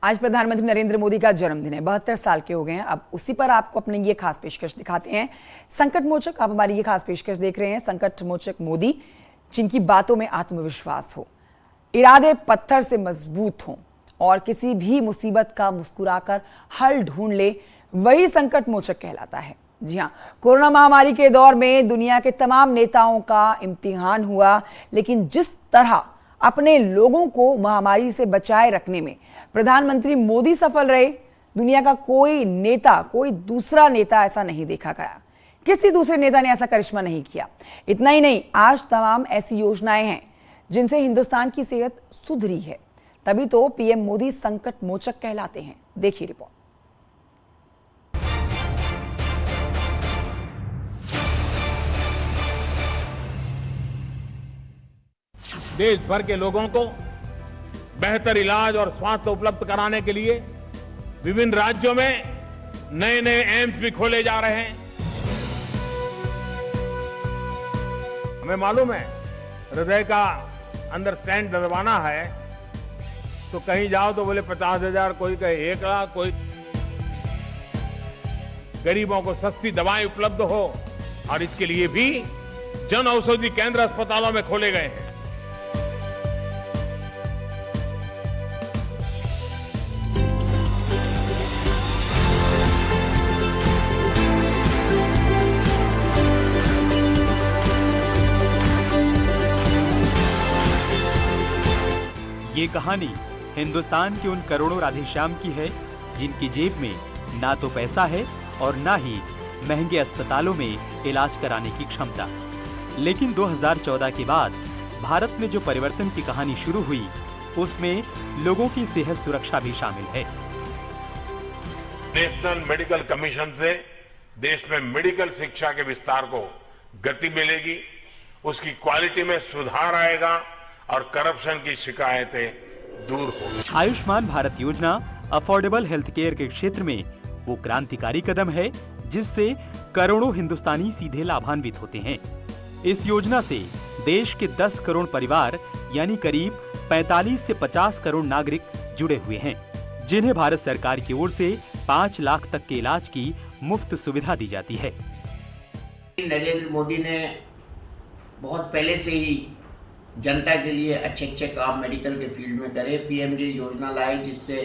आज प्रधानमंत्री नरेंद्र मोदी का जन्मदिन है। 72 साल के हो गए हैं। अब उसी पर आपको अपनी ये खास पेशकश दिखाते हैं। संकट मोचक, आप हमारी ये खास पेशकश देख रहे हैं। संकट मोचक मोदी, जिनकी बातों में आत्मविश्वास हो, इरादे पत्थर से मजबूत हों और किसी भी मुसीबत का मुस्कुराकर हल ढूंढ ले, वही संकट मोचक कहलाता है। जी हाँ, कोरोना महामारी के दौर में दुनिया के तमाम नेताओं का इम्तिहान हुआ, लेकिन जिस तरह अपने लोगों को महामारी से बचाए रखने में प्रधानमंत्री मोदी सफल रहे, दुनिया का कोई नेता, कोई दूसरा नेता ऐसा नहीं देखा गया। किसी दूसरे नेता ने ऐसा करिश्मा नहीं किया। इतना ही नहीं, आज तमाम ऐसी योजनाएं हैं जिनसे हिंदुस्तान की सेहत सुधरी है। तभी तो पीएम मोदी संकट मोचक कहलाते हैं। देखिए रिपोर्ट। देश भर के लोगों को बेहतर इलाज और स्वास्थ्य उपलब्ध कराने के लिए विभिन्न राज्यों में नए नए एम्स भी खोले जा रहे हैं। हमें मालूम है, हृदय का अंदर स्टेंट डलवाना है तो कहीं जाओ तो बोले 50,000, कोई कहे 1 लाख, कोई। गरीबों को सस्ती दवाएं उपलब्ध हो और इसके लिए भी जन औषधि केंद्र अस्पतालों में खोले गए हैं। ये कहानी हिंदुस्तान के उन करोड़ों राधेश्याम की है जिनकी जेब में ना तो पैसा है और ना ही महंगे अस्पतालों में इलाज कराने की क्षमता। लेकिन 2014 के बाद भारत में जो परिवर्तन की कहानी शुरू हुई, उसमें लोगों की सेहत सुरक्षा भी शामिल है। नेशनल मेडिकल कमीशन से देश में मेडिकल शिक्षा के विस्तार को गति मिलेगी, उसकी क्वालिटी में सुधार आएगा और करप्शन की शिकायतें दूर होंगी। आयुष्मान भारत योजना अफोर्डेबल हेल्थ केयर के क्षेत्र में वो क्रांतिकारी कदम है जिससे करोड़ों हिंदुस्तानी सीधे लाभान्वित होते हैं। इस योजना से देश के 10 करोड़ परिवार यानी करीब 45 से 50 करोड़ नागरिक जुड़े हुए हैं, जिन्हें भारत सरकार की ओर से 5 लाख तक के इलाज की मुफ्त सुविधा दी जाती है। नरेंद्र मोदी ने बहुत पहले से ही जनता के लिए अच्छे अच्छे काम मेडिकल के फील्ड में करे। पीएमजे योजना लाए, जिससे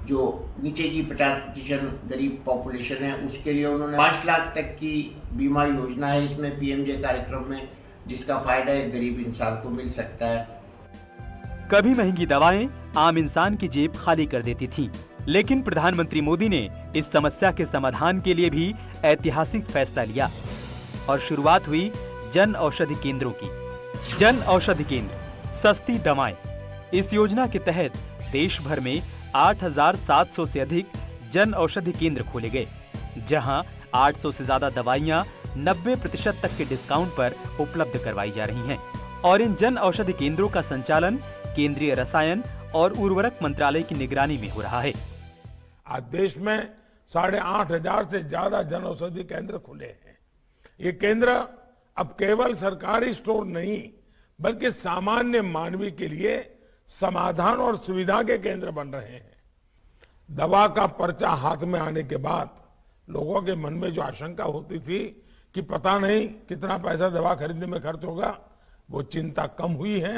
जो नीचे की 50% गरीब पॉपुलेशन है उसके लिए उन्होंने 5 लाख तक की बीमा योजना है इसमें पीएमजे कार्यक्रम में, जिसका फायदा एक गरीब इंसान को मिल सकता है। कभी महंगी दवाएं आम इंसान की जेब खाली कर देती थीं, लेकिन प्रधानमंत्री मोदी ने इस समस्या के समाधान के लिए भी ऐतिहासिक फैसला लिया और शुरुआत हुई जन औषधि केंद्रों की। जन औषधि केंद्र, सस्ती दवाएं। इस योजना के तहत देश भर में 8,700 से अधिक जन औषधि केंद्र खोले गए, जहां 800 से ज्यादा दवाइयां 90% तक के डिस्काउंट पर उपलब्ध करवाई जा रही हैं। और इन जन औषधि केंद्रों का संचालन केंद्रीय रसायन और उर्वरक मंत्रालय की निगरानी में हो रहा है। आज देश में 8,500 से ज्यादा जन औषधि केंद्र खुले हैं। ये केंद्र अब केवल सरकारी स्टोर नहीं, बल्कि सामान्य मानवी के लिए समाधान और सुविधा के केंद्र बन रहे हैं। दवा का पर्चा हाथ में आने के बाद लोगों के मन में जो आशंका होती थी कि पता नहीं कितना पैसा दवा खरीदने में खर्च होगा, वो चिंता कम हुई है।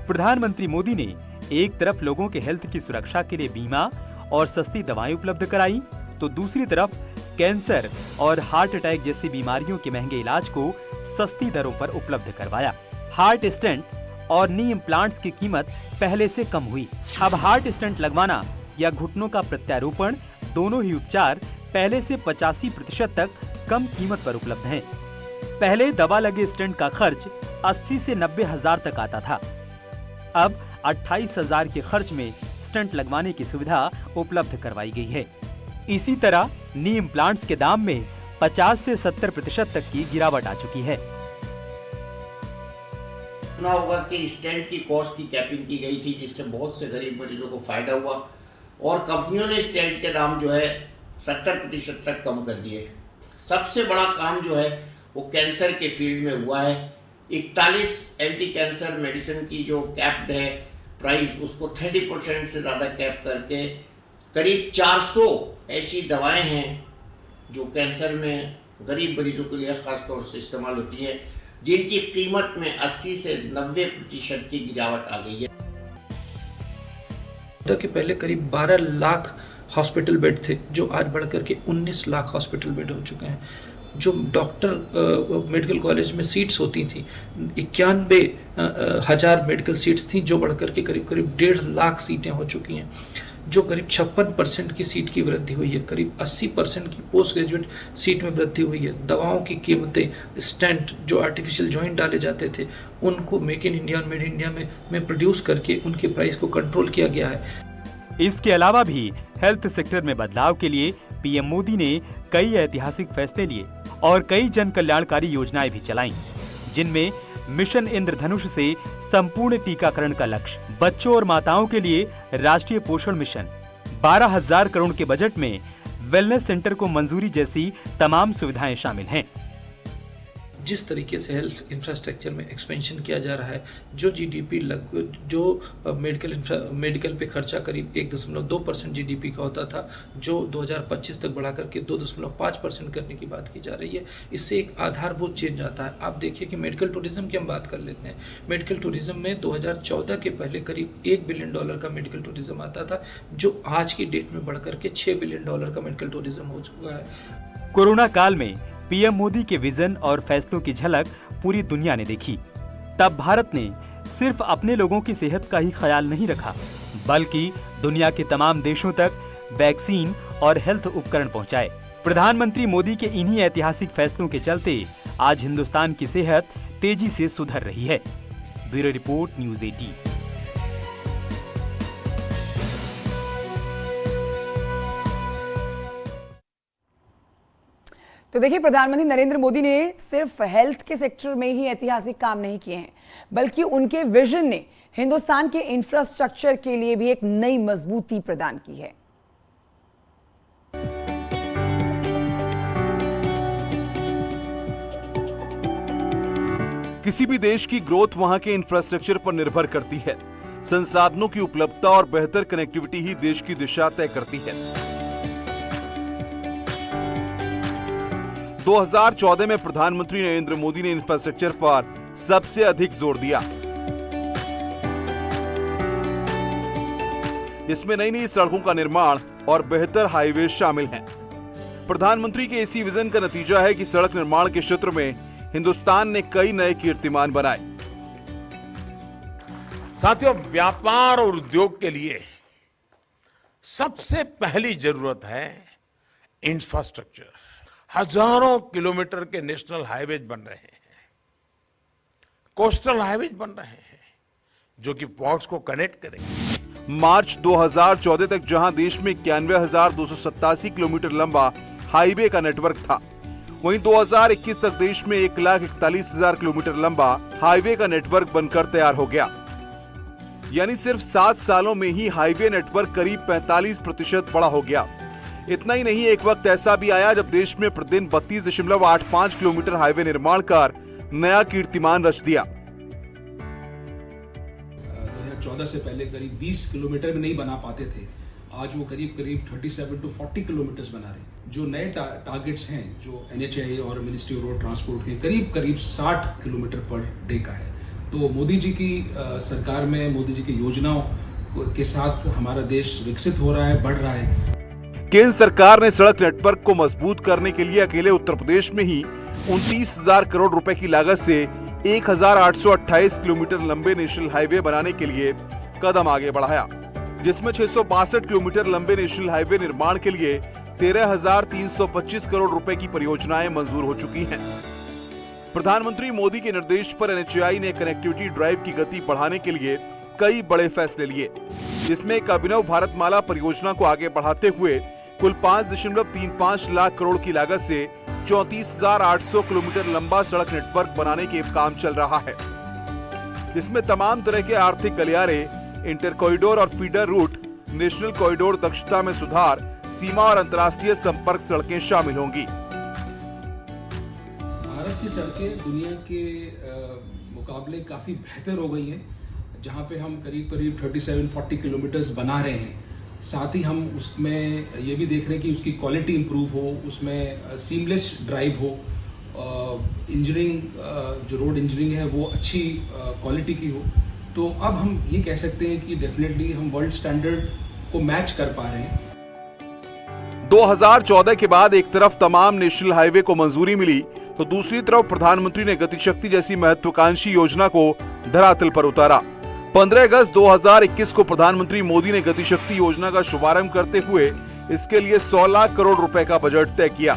प्रधानमंत्री मोदी ने एक तरफ लोगों के हेल्थ की सुरक्षा के लिए बीमा और सस्ती दवाएं उपलब्ध कराई, तो दूसरी तरफ कैंसर और हार्ट अटैक जैसी बीमारियों के महंगे इलाज को सस्ती दरों पर उपलब्ध करवाया। हार्ट स्टेंट और नी इम्प्लांट्स की कीमत पहले से कम हुई। अब हार्ट स्टेंट लगवाना या घुटनों का प्रत्यारोपण, दोनों ही उपचार पहले से 85% तक कम कीमत पर उपलब्ध हैं। पहले दवा लगे स्टेंट का खर्च 80 से 90 हजार तक आता था। अब 28,000 के खर्च में स्टेंट लगवाने की सुविधा उपलब्ध करवाई गई है। इसी तरह नी इम्प्लांट्स के दाम में 50 से 70% तक की गिरावट आ चुकी है। सुना होगा कि स्टेंट की कॉस्ट की कैपिंग की गई थी, जिससे बहुत से गरीब मरीजों को फायदा हुआ और कंपनियों ने स्टेंट के दाम जो है 70% तक कम कर दिए। सबसे बड़ा काम जो है वो कैंसर के फील्ड में हुआ है। 41 एंटी कैंसर मेडिसिन की जो कैप्ड है प्राइस उसको 30% से ज़्यादा कैप करके करीब 400 ऐसी दवाएं हैं जो कैंसर में गरीब मरीजों के लिए ख़ास तौर से इस्तेमाल होती है, जिनकी कीमत में 80 से 90% की गिरावट आ गई है। कि पहले करीब 12 लाख हॉस्पिटल बेड थे, जो आज बढ़कर के 19 लाख हॉस्पिटल बेड हो चुके हैं। जो डॉक्टर मेडिकल कॉलेज में सीट्स होती थी 91,000 मेडिकल सीट्स थी, जो बढ़कर के करीब 1.5 लाख सीटें हो चुकी हैं। जो करीब 56% की सीट की वृद्धि हुई है, करीब 80% की पोस्ट ग्रेजुएट सीट में वृद्धि हुई है। दवाओं की कीमतें, स्टेंट जो आर्टिफिशियल जॉइंट डाले जाते थे, उनको मेक इन इंडिया और मेड इन इंडिया में प्रोड्यूस करके उनके प्राइस को कंट्रोल किया गया है। इसके अलावा भी हेल्थ सेक्टर में बदलाव के लिए पीएम मोदी ने कई ऐतिहासिक फैसले लिए और कई जन कल्याणकारी योजनाएं भी चलाईं, जिनमें मिशन इंद्रधनुष से संपूर्ण टीकाकरण का लक्ष्य, बच्चों और माताओं के लिए राष्ट्रीय पोषण मिशन, 12,000 करोड़ के बजट में वेलनेस सेंटर को मंजूरी जैसी तमाम सुविधाएं शामिल हैं। जिस तरीके से हेल्थ इंफ्रास्ट्रक्चर में एक्सपेंशन किया जा रहा है, जो जीडीपी जो मेडिकल पे खर्चा करीब 1.2% जीडीपी का होता था, जो 2025 तक बढ़ा करके 2.5% करने की बात की जा रही है, इससे एक आधारभूत चेंज आता है। आप देखिए कि मेडिकल टूरिज्म की हम बात कर लेते हैं। मेडिकल टूरिज्म में 2014 के पहले करीब $1 बिलियन का मेडिकल टूरिज्म आता था, जो आज की डेट में बढ़कर के $6 बिलियन का मेडिकल टूरिज्म हो चुका है। कोरोना काल में पीएम मोदी के विजन और फैसलों की झलक पूरी दुनिया ने देखी। तब भारत ने सिर्फ अपने लोगों की सेहत का ही ख्याल नहीं रखा, बल्कि दुनिया के तमाम देशों तक वैक्सीन और हेल्थ उपकरण पहुंचाए। प्रधानमंत्री मोदी के इन्हीं ऐतिहासिक फैसलों के चलते आज हिंदुस्तान की सेहत तेजी से सुधर रही है। Bureau report, news 18। तो देखिए, प्रधानमंत्री नरेंद्र मोदी ने सिर्फ हेल्थ के सेक्टर में ही ऐतिहासिक काम नहीं किए हैं, बल्कि उनके विजन ने हिंदुस्तान के इंफ्रास्ट्रक्चर के लिए भी एक नई मजबूती प्रदान की है। किसी भी देश की ग्रोथ वहां के इंफ्रास्ट्रक्चर पर निर्भर करती है। संसाधनों की उपलब्धता और बेहतर कनेक्टिविटी ही देश की दिशा तय करती है। 2014 में प्रधानमंत्री नरेंद्र मोदी ने इंफ्रास्ट्रक्चर पर सबसे अधिक जोर दिया। इसमें नई नई सड़कों का निर्माण और बेहतर हाईवे शामिल हैं। प्रधानमंत्री के इसी विजन का नतीजा है कि सड़क निर्माण के क्षेत्र में हिंदुस्तान ने कई नए कीर्तिमान बनाए। साथियों, व्यापार और उद्योग के लिए सबसे पहली जरूरत है इंफ्रास्ट्रक्चर। हजारों किलोमीटर के नेशनल हाईवेज बन रहे हैं, कोस्टल हाईवेज बन रहे हैं, जो कि पोर्ट्स को कनेक्ट करेंगे। मार्च 2014 तक जहां देश में 91,287 किलोमीटर लंबा हाईवे का नेटवर्क था, वहीं 2021 तक देश में 1,41,000 किलोमीटर लंबा हाईवे का नेटवर्क बनकर तैयार हो गया। यानी सिर्फ 7 सालों में ही हाईवे नेटवर्क करीब 45% बड़ा हो गया। इतना ही नहीं, एक वक्त ऐसा भी आया जब देश में प्रतिदिन 32.85 किलोमीटर हाईवे निर्माण कर नया कीर्तिमान रच दिया। 2014 से पहले करीब 20 किलोमीटर भी नहीं बना पाते थे, आज वो करीब 37 to 40 किलोमीटर बना रहे हैं। जो नए टारगेट्स हैं, जो NHAI और मिनिस्ट्री ऑफ रोड ट्रांसपोर्ट के करीब 60 किलोमीटर पर डे का है। तो मोदी जी की सरकार में, मोदी जी की योजनाओं के साथ हमारा देश विकसित हो रहा है, बढ़ रहा है। केंद्र सरकार ने सड़क नेटवर्क को मजबूत करने के लिए अकेले उत्तर प्रदेश में ही 29,000 करोड़ रुपए की लागत से 1,828 किलोमीटर लंबे नेशनल हाईवे बनाने के लिए कदम आगे बढ़ाया, जिसमें 662 किलोमीटर लंबे नेशनल हाईवे निर्माण के लिए 13,325 करोड़ रुपए की परियोजनाएं मंजूर हो चुकी हैं। प्रधानमंत्री मोदी के निर्देश पर NHAI ने कनेक्टिविटी ड्राइव की गति बढ़ाने के लिए कई बड़े फैसले लिए, जिसमें एक अभिनव भारतमाला परियोजना को आगे बढ़ाते हुए कुल 5.35 लाख करोड़ की लागत से 34,800 किलोमीटर लंबा सड़क नेटवर्क बनाने के काम चल रहा है। इसमें तमाम तरह के आर्थिक गलियारे, इंटर कॉरिडोर और फीडर रूट, नेशनल कॉरिडोर दक्षता में सुधार, सीमा और अंतर्राष्ट्रीय संपर्क सड़कें शामिल होंगी। भारत की सड़कें दुनिया के मुकाबले काफी बेहतर हो गई हैं। जहाँ पे हम करीब करीब 37-40 किलोमीटर्स बना रहे हैं, साथ ही हम उसमें ये भी देख रहे हैं कि उसकी क्वालिटी इंप्रूव हो, उसमें सीमलेस ड्राइव हो, इंजीनियरिंग जो रोड इंजीनियरिंग है वो अच्छी क्वालिटी की हो। तो अब हम ये कह सकते हैं कि डेफिनेटली हम वर्ल्ड स्टैंडर्ड को मैच कर पा रहे हैं। 2014 के बाद एक तरफ तमाम नेशनल हाईवे को मंजूरी मिली तो दूसरी तरफ प्रधानमंत्री ने गति शक्ति जैसी महत्वाकांक्षी योजना को धरातल पर उतारा। 15 अगस्त 2021 को प्रधानमंत्री मोदी ने गति शक्ति योजना का शुभारंभ करते हुए इसके लिए 100 लाख करोड़ रुपए का बजट तय किया।